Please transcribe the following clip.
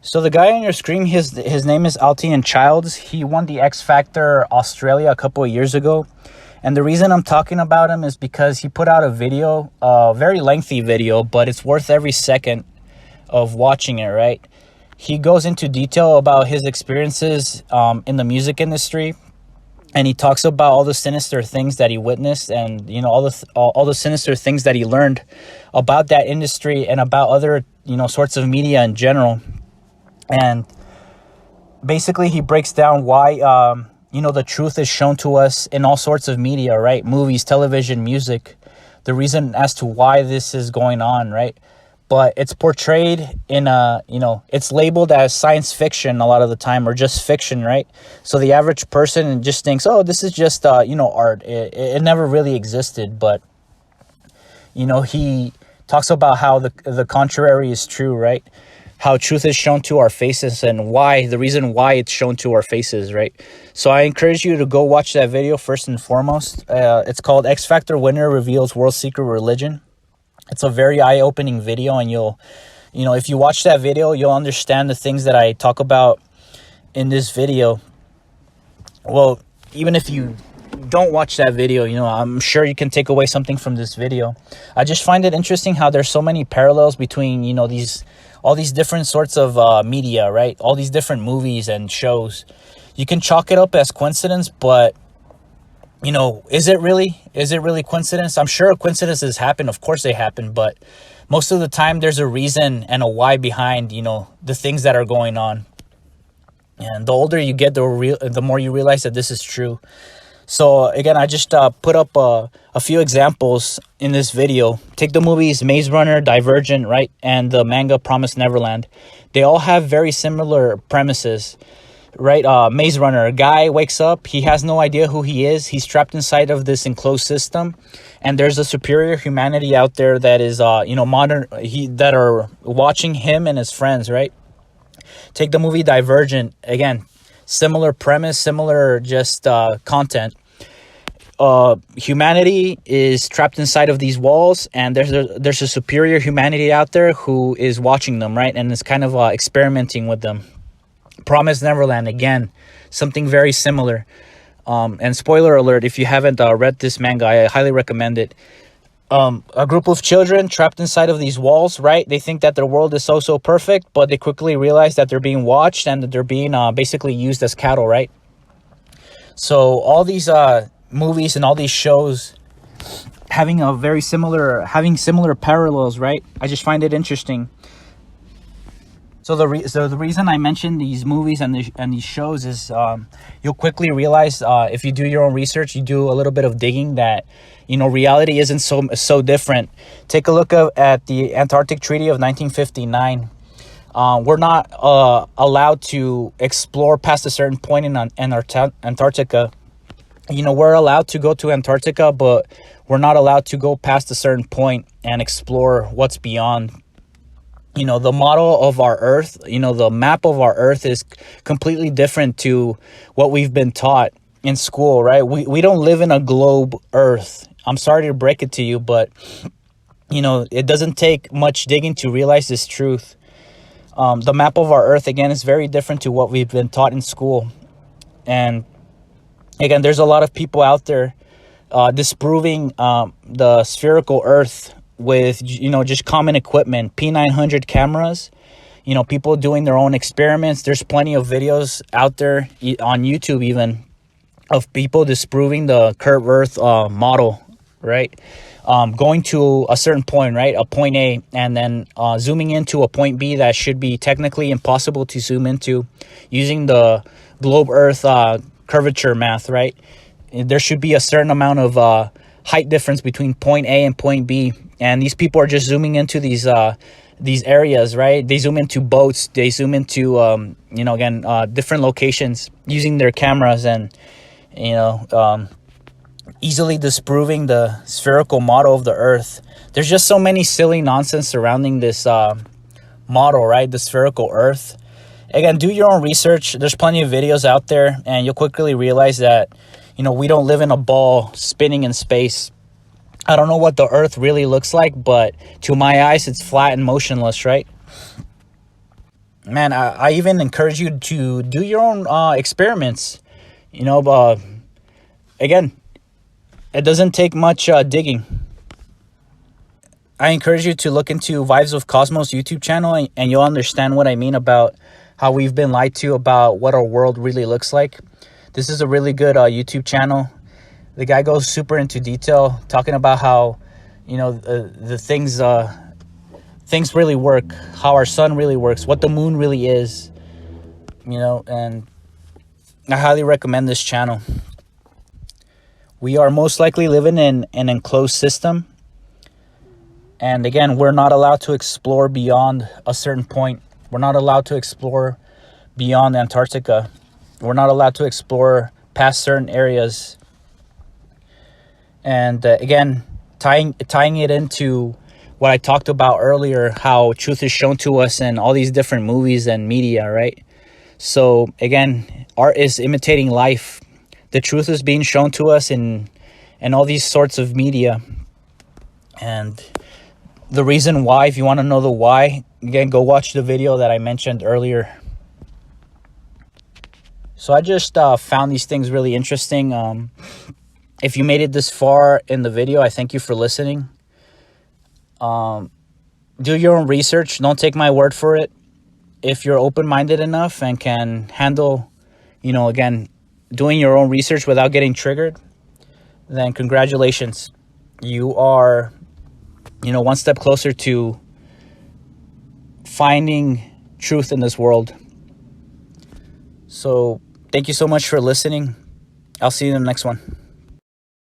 So the guy on your screen, his name is Altian Childs. He won the X Factor Australia a couple of years ago. And the reason I'm talking about him is because he put out a video, a very lengthy video, but it's worth every second of watching it, right? He goes into detail about his experiences in the music industry. And he talks about all the sinister things that he witnessed, and all the sinister things that he learned about that industry and about other sorts of media in general. And basically, he breaks down why the truth is shown to us in all sorts of media, right? Movies, television, music. The reason as to why this is going on, right? But it's portrayed in it's labeled as science fiction a lot of the time, or just fiction, right? So the average person just thinks, oh, this is just, art. It never really existed. But, he talks about how the contrary is true, right? How truth is shown to our faces and the reason why it's shown to our faces, right? So I encourage you to go watch that video first and foremost. It's called X Factor Winner Reveals World's Secret Religion. It's a very eye-opening video, and if you watch that video, you'll understand the things that I talk about in this video. Well, even if you don't watch that video, I'm sure you can take away something from this video. I just find it interesting how there's so many parallels between, all these different sorts of media, right? All these different movies and shows. You can chalk it up as coincidence, but is it really coincidence? I'm sure coincidences happen. Of course they happen, but most of the time there's a reason and a why behind, the things that are going on. And the older you get, the more you realize that this is true. So again, I just put up a few examples in this video. Take the movies Maze Runner, Divergent, right? And the manga Promised Neverland. They all have very similar premises. Right, Maze Runner, a guy wakes up, he has no idea who he is, he's trapped inside of this enclosed system, and there's a superior humanity out there that is, that are watching him and his friends, right? Take the movie Divergent, again, similar premise, similar just content. Humanity is trapped inside of these walls, and there's a superior humanity out there who is watching them, right, and is kind of experimenting with them. Promised Neverland, again, something very similar. And spoiler alert, if you haven't read this manga, I highly recommend it. A group of children trapped inside of these walls, right? They think that their world is so perfect, but they quickly realize that they're being watched and that they're being basically used as cattle, right? So all these movies and all these shows having similar parallels, right? I just find it interesting. So the reason I mention these movies and these shows is you'll quickly realize if you do your own research, you do a little bit of digging, that reality isn't so different. Take a look at the Antarctic Treaty of 1959. We're not allowed to explore past a certain point in Antarctica. We're allowed to go to Antarctica, but we're not allowed to go past a certain point and explore what's beyond. The model of our Earth, the map of our Earth is completely different to what we've been taught in school, right? We don't live in a globe Earth. I'm sorry to break it to you, but, it doesn't take much digging to realize this truth. The map of our Earth, again, is very different to what we've been taught in school. And, again, there's a lot of people out there disproving the spherical Earth with just common equipment, P900 cameras, people doing their own experiments. There's plenty of videos out there on YouTube even of people disproving the curved Earth model, right? Going to a certain point, right, a point A, and then zooming into a point B that should be technically impossible to zoom into using the globe Earth curvature math, right? There should be a certain amount of height difference between point A and point B. And these people are just zooming into these areas, right? They zoom into boats. They zoom into, different locations using their cameras and, easily disproving the spherical model of the Earth. There's just so many silly nonsense surrounding this model, right? The spherical Earth. Again, do your own research. There's plenty of videos out there, and you'll quickly realize that, we don't live in a ball spinning in space. I don't know what the Earth really looks like, but to my eyes, it's flat and motionless, right? man, I even encourage you to do your own experiments. Again, it doesn't take much digging. I encourage you to look into Vibes of Cosmos YouTube channel, and you'll understand what I mean about how we've been lied to about what our world really looks like. This is a really good YouTube channel. The guy goes super into detail, talking about how, the things really work, how our sun really works, what the moon really is, and I highly recommend this channel. We are most likely living in an enclosed system. And again, we're not allowed to explore beyond a certain point. We're not allowed to explore beyond Antarctica. We're not allowed to explore past certain areas. And again, tying it into what I talked about earlier, how truth is shown to us in all these different movies and media, right? So again, art is imitating life. The truth is being shown to us in all these sorts of media. And the reason why, if you want to know the why, again, go watch the video that I mentioned earlier. So I just found these things really interesting. If you made it this far in the video, I thank you for listening. Do your own research. Don't take my word for it. If you're open-minded enough and can handle, again, doing your own research without getting triggered, then congratulations. You are, one step closer to finding truth in this world. So thank you so much for listening. I'll see you in the next one.